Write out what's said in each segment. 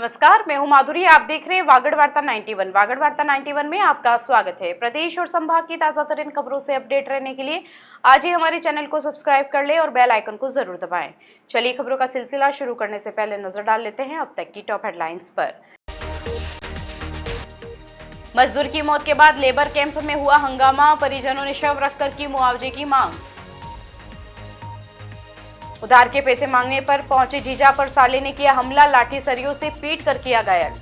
नमस्कार, मैं हूं माधुरी। आप देख रहे हैं वागड़ वार्ता 91। वागड़ वार्ता 91 में आपका स्वागत है। प्रदेश और संभाग की ताजा तरीन खबरों से अपडेट रहने के लिए आज ही हमारे चैनल को सब्सक्राइब कर ले और बेल आइकन को जरूर दबाएं। चलिए खबरों का सिलसिला शुरू करने से पहले नजर डाल लेते हैं अब तक की टॉप हेडलाइंस पर। मजदूर की मौत के बाद लेबर कैंप में हुआ हंगामा, परिजनों ने शव रखकर की मुआवजे की मांग। उधार के पैसे मांगने पर पहुंचे जीजा पर साले ने किया हमला, लाठी सरियों से पीट कर किया घायल।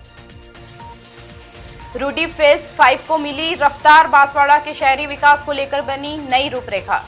रूडी फेज 5 को मिली रफ्तार, बांसवाड़ा के शहरी विकास को लेकर बनी नई रूपरेखा।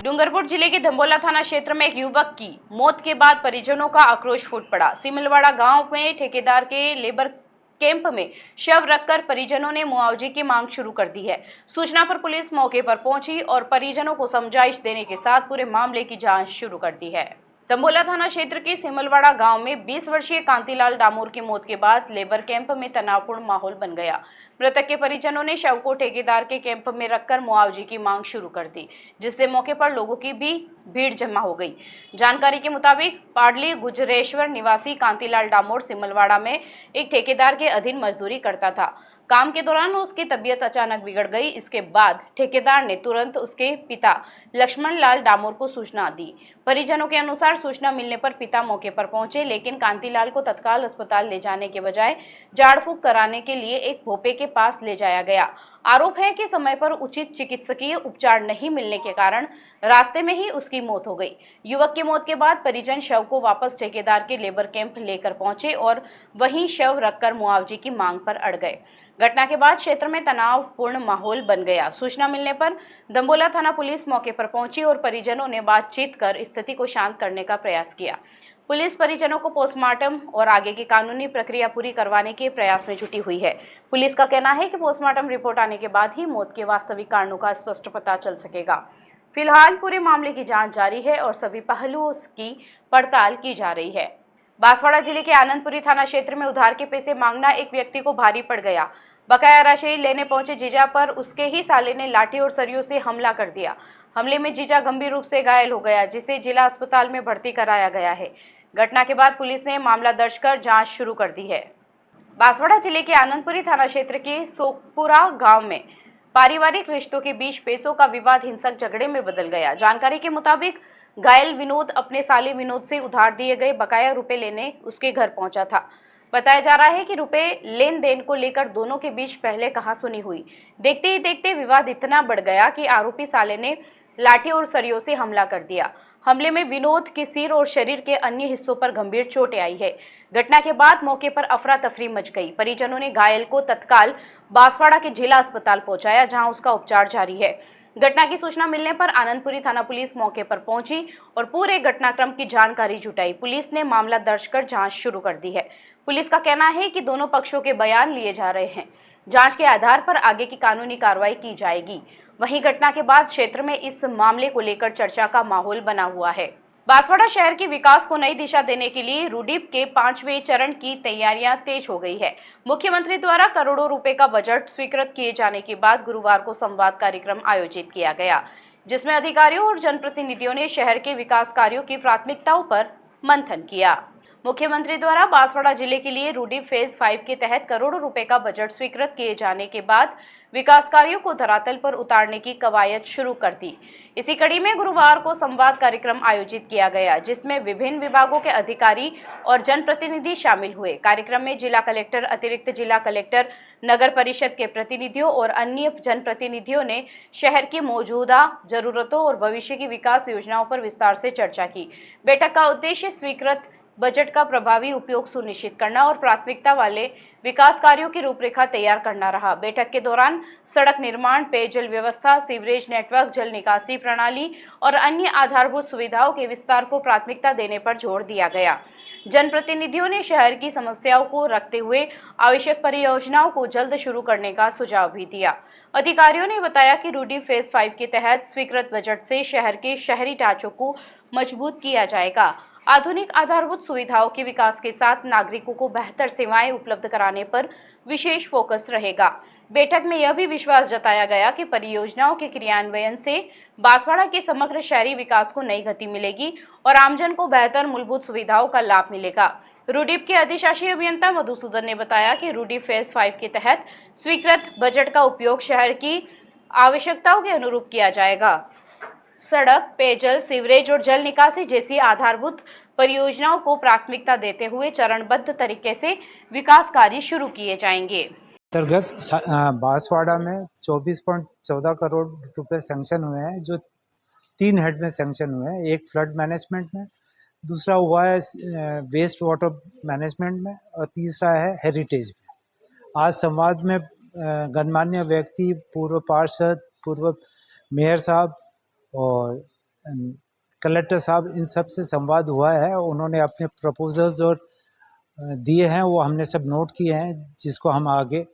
डूंगरपुर जिले के धंबोला थाना क्षेत्र में एक युवक की मौत के बाद परिजनों का आक्रोश फूट पड़ा। सिमलवाड़ा गांव में ठेकेदार के लेबर कैंप में शव रखकर परिजनों ने मुआवजे की मांग शुरू कर दी है। सूचना पर पुलिस मौके पर पहुंची और परिजनों को समझाइश देने के साथ पूरे मामले की जांच शुरू कर दी है। तंबोला थाना क्षेत्र के सिमलवाड़ा गांव में 20 वर्षीय कांतिलाल डामोर की मौत के बाद लेबर कैंप में तनावपूर्ण माहौल बन गया। मृतक के परिजनों ने शव को ठेकेदार के कैंप में रखकर मुआवजे की मांग शुरू कर दी, जिससे मौके पर लोगों की भी भीड़ जमा हो गई। जानकारी के मुताबिक पाडली गुजरेश्वर निवासी कांतिलाल डामोर सिमलवाड़ा में एक ठेकेदार के अधीन मजदूरी करता था। काम के दौरान उसकी तबीयत अचानक बिगड़ गई। इसके बाद ठेकेदार ने तुरंत उसके पिता लक्ष्मण लाल डामोर को सूचना दी। परिजनों के अनुसार सूचना मिलने पर पिता मौके पर पहुंचे, लेकिन कांतिलाल को तत्काल अस्पताल ले जाने के बजाय झाड़ फूंक कराने के लिए एक भोपे के पास ले जाया गया। आरोप है कि समय पर उचित चिकित्सकीय उपचार नहीं मिलने के कारण रास्ते में ही उसकी मौत हो गई। युवक की मौत के बाद परिजन शव को वापस ठेकेदार के लेबर कैंप लेकर पहुंचे और वहीं शव रखकर मुआवजे की मांग पर अड़ गए। घटना के बाद क्षेत्र में तनावपूर्ण माहौल बन गया। सूचना मिलने पर दंबोला थाना पुलिस मौके पर पहुंची और परिजनों ने बातचीत कर स्थिति को शांत करने का प्रयास किया। पुलिस परिजनों को पोस्टमार्टम और आगे की कानूनी प्रक्रिया पूरी करवाने के प्रयास में जुटी हुई है। पुलिस का कहना है कि पोस्टमार्टम रिपोर्ट आने के बाद ही मौत के वास्तविक कारणों का स्पष्ट पता चल सकेगा। फिलहाल पूरे मामले की जांच जारी है और सभी पहलुओं की पड़ताल की जा रही है। बांसवाड़ा जिले के आनंदपुरी थाना क्षेत्र में उधार के पैसे मांगना एक व्यक्ति को भारी पड़ गया। बकाया राशि लेने पहुंचे जीजा पर उसके ही साले ने लाठी और सरियों से हमला कर दिया। हमले में जीजा गंभीर रूप से घायल हो गया, जिसे जिला अस्पताल में भर्ती कराया गया है। घटना के बाद पुलिस ने मामला दर्ज कर जांच शुरू कर दी है। बांसवाड़ा जिले के आनंदपुरी थाना क्षेत्र के सोकपुरा गांव में पारिवारिक रिश्तों के बीच पैसों का विवाद हिंसक झगड़े में बदल गया। जानकारी के मुताबिक घायल विनोद अपने साले विनोद से उधार दिए गए बकाया रुपए लेने उसके घर पहुंचा था। बताया जा रहा है कि रुपए लेन देन को लेकर दोनों के बीच पहले कहासुनी हुई। देखते ही देखते विवाद इतना बढ़ गया कि आरोपी साले ने लाठी और सरियों से हमला कर दिया। हमले में विनोद के सिर और शरीर के अन्य हिस्सों पर गंभीर चोटें आई है। घटना के बाद मौके पर अफरा तफरी मच गई। परिजनों ने घायल को तत्काल बांसवाड़ा के जिला अस्पताल पहुंचाया, जहां उसका उपचार जारी है। घटना की सूचना मिलने पर आनंदपुरी थाना पुलिस मौके पर पहुंची और पूरे घटनाक्रम की जानकारी जुटाई। पुलिस ने मामला दर्ज कर जांच शुरू कर दी है। पुलिस का कहना है कि दोनों पक्षों के बयान लिए जा रहे हैं। जांच के आधार पर आगे की कानूनी कार्रवाई की जाएगी। वहीं घटना के बाद क्षेत्र में इस मामले को लेकर चर्चा का माहौल बना हुआ है। बांसवाड़ा शहर के विकास को नई दिशा देने के लिए रूडीप के 5वें चरण की तैयारियां तेज हो गई है। मुख्यमंत्री द्वारा करोड़ों रुपए का बजट स्वीकृत किए जाने के बाद गुरुवार को संवाद कार्यक्रम आयोजित किया गया, जिसमें अधिकारियों और जनप्रतिनिधियों ने शहर के विकास कार्यों की प्राथमिकताओं पर मंथन किया। मुख्यमंत्री द्वारा बांसवाड़ा जिले के लिए रूडीप फेज 5 के तहत करोड़ों रुपए का बजट स्वीकृत किए जाने के बाद विकास कार्यों को धरातल पर उतारने की कवायद शुरू कर दी। इसी कड़ी में गुरुवार को संवाद कार्यक्रम आयोजित किया गया, जिसमें विभिन्न विभागों के अधिकारी और जनप्रतिनिधि शामिल हुए। कार्यक्रम में जिला कलेक्टर, अतिरिक्त जिला कलेक्टर, नगर परिषद के प्रतिनिधियों और अन्य जनप्रतिनिधियों ने शहर की मौजूदा जरूरतों और भविष्य की विकास योजनाओं पर विस्तार से चर्चा की। बैठक का उद्देश्य स्वीकृत बजट का प्रभावी उपयोग सुनिश्चित करना और प्राथमिकता वाले विकास कार्यों की रूपरेखा तैयार करना रहा। बैठक के दौरान सड़क निर्माण, पेयजल व्यवस्था, सीवरेज नेटवर्क, जल निकासी प्रणाली और अन्य आधारभूत सुविधाओं के विस्तार को प्राथमिकता देने पर जोर दिया गया। जनप्रतिनिधियों ने शहर की समस्याओं को रखते हुए आवश्यक परियोजनाओं को जल्द शुरू करने का सुझाव भी दिया। अधिकारियों ने बताया कि रूडी फेज 5 के तहत स्वीकृत बजट से शहर के शहरी ढांचों को मजबूत किया जाएगा। आधुनिक आधारभूत सुविधाओं के विकास के साथ नागरिकों को बेहतर सेवाएं उपलब्ध कराने पर विशेष फोकस रहेगा। बैठक में यह भी विश्वास जताया गया कि परियोजनाओं के क्रियान्वयन से बांसवाड़ा के समग्र शहरी विकास को नई गति मिलेगी और आमजन को बेहतर मूलभूत सुविधाओं का लाभ मिलेगा। रूडीप के अधिशासी अभियंता मधुसूदन ने बताया कि रूडीप फेज 5 के तहत स्वीकृत बजट का उपयोग शहर की आवश्यकताओं के अनुरूप किया जाएगा। सड़क, पेयजल, सीवरेज और जल निकासी जैसी आधारभूत परियोजनाओं को प्राथमिकता देते हुए चरणबद्ध तरीके से विकास कार्य शुरू किए जाएंगे। अंतर्गत बांसवाड़ा में 24.14 करोड़ रुपए सैंक्शन हुए हैं, जो 3 हेड में सैंक्शन हुए हैं। एक फ्लड मैनेजमेंट में, दूसरा हुआ है वेस्ट वाटर मैनेजमेंट में और तीसरा है हेरिटेज में। आज संवाद में गणमान्य व्यक्ति, पूर्व पार्षद, पूर्व मेयर साहब और कलेक्टर साहब, इन सब से संवाद हुआ है। उन्होंने अपने प्रपोजल्स और दिए हैं, वो हमने सब नोट किए हैं, जिसको हम आगे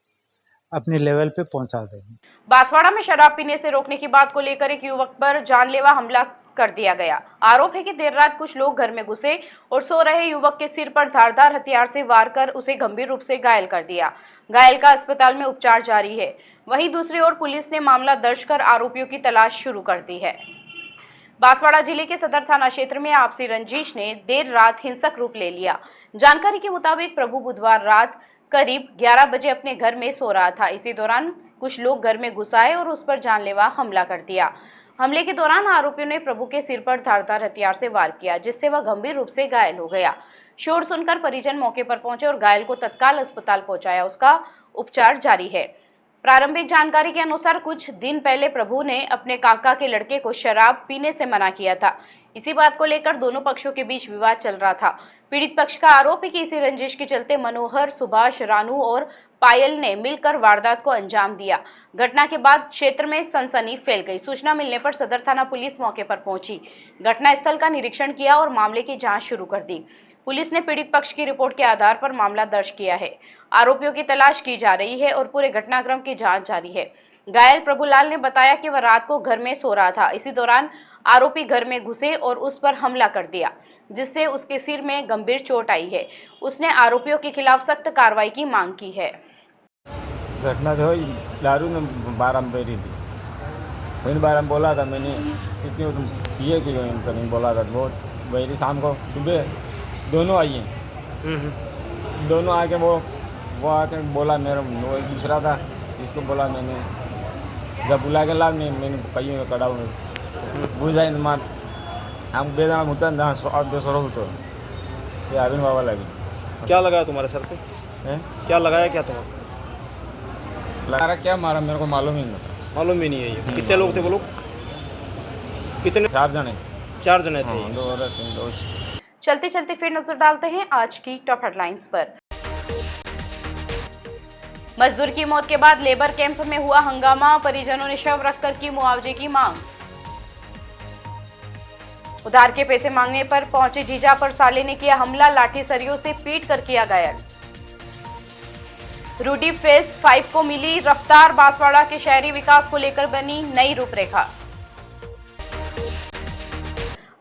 अपने लेवल पे पहुंचा देंगे। बांसवाड़ा में शराब पीने से रोकने की बात को लेकर एक युवक पर जानलेवा हमला कर दिया गया। आरोप है कि देर रात कुछ लोग घर में घुसे और सो रहे युवक के सिर पर धारदार हथियार से वार कर उसे गंभीर रूप से घायल कर दिया। घायल का अस्पताल में उपचार जारी है। वहीं दूसरी ओर पुलिस ने मामला दर्ज कर आरोपियों की तलाश शुरू कर दी है। बांसवाड़ा जिले के सदर थाना क्षेत्र में आपसी रंजिश ने देर रात हिंसक रूप ले लिया। जानकारी के मुताबिक प्रभु बुधवार रात करीब 11 बजे अपने घर में सो रहा था। इसी दौरान कुछ लोग घर में घुस आए और उस पर जानलेवा हमला कर दिया। हमले के दौरान आरोपियों ने प्रभु के सिर पर धारदार हथियार से वार किया, जिससे वह गंभीर रूप से घायल हो गया। शोर सुनकर परिजन मौके पर पहुंचे और घायल को तत्काल अस्पताल पहुंचाया। उसका उपचार जारी है। प्रारंभिक जानकारी के अनुसार कुछ दिन पहले प्रभु ने अपने काका के लड़के को शराब पीने से मना किया था। इसी बात को लेकर दोनों पक्षों के बीच विवाद चल रहा था। पीड़ित पक्ष का आरोप है कि इसी रंजिश के चलते मनोहर, सुभाष, रानू और पायल ने मिलकर वारदात को अंजाम दिया। घटना के बाद क्षेत्र में सनसनी फैल गई। सूचना मिलने पर सदर थाना पुलिस मौके पर पहुंची, घटनास्थल का निरीक्षण किया और मामले की जांच शुरू कर दी। पुलिस ने पीड़ित पक्ष की रिपोर्ट के आधार पर मामला दर्ज किया है। आरोपियों की तलाश की जा रही है और पूरे घटनाक्रम की जांच जारी है। घायल प्रभुलाल ने बताया कि वह रात को घर में सो रहा था। इसी दौरान आरोपी घर में घुसे और उस पर हमला कर दिया, जिससे उसके सिर में गंभीर चोट आई है। उसने आरोपियों के खिलाफ सख्त कार्रवाई की मांग की है। घटना तो दारू ने 12 में बैठी थी। मैंने 12 में बोला था, मैंने कितनी तुम पिए कि नहीं बोला था। वो बैठी शाम को, सुबह दोनों आई हैं। दोनों आके वो आके बोला, मेरा वो एक दूसरा था, इसको बोला मैंने, जब बुला के ला मैंने कहीं में कड़ा बुझाई मार हम बेदा होता ना और 200 होतो ये अरविंद बाबा लगी। क्या लगाया तुम्हारे सर पे? क्या लगाया क्या तुम्हारा? लगा क्या मारा मेरे को मालूम ही नहीं था। मालूम ही नहीं है ये। कितने लोग थे वो लोग? कितने? 4 जने। 4 जने थे। 2 औरत 3 दोस्त। चलते चलते फिर नजर डालते हैं आज की टॉप हेडलाइंस पर। मजदूर की मौत के बाद लेबर कैंप में हुआ हंगामा, परिजनों ने शव रखकर की मुआवजे की मांग। उधार के पैसे मांगने पर पहुंचे जीजा पर साले ने किया हमला, लाठी सरियों से पीट कर किया घायल। रूडीप फेज 5 को मिली रफ्तार, बांसवाड़ा के शहरी विकास को लेकर बनी नई रूपरेखा।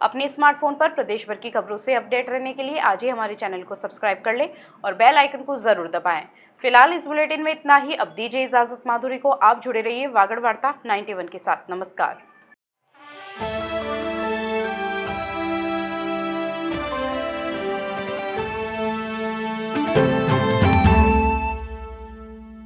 अपने स्मार्टफोन पर प्रदेश भर की खबरों से अपडेट रहने के लिए आज ही हमारे चैनल को सब्सक्राइब कर लें और बेल आइकन को जरूर दबाएं। फिलहाल इस बुलेटिन में इतना ही। अब दीजिए इजाजत माधुरी को। आप जुड़े रहिए वागड़ वार्ता 91 के साथ। नमस्कार।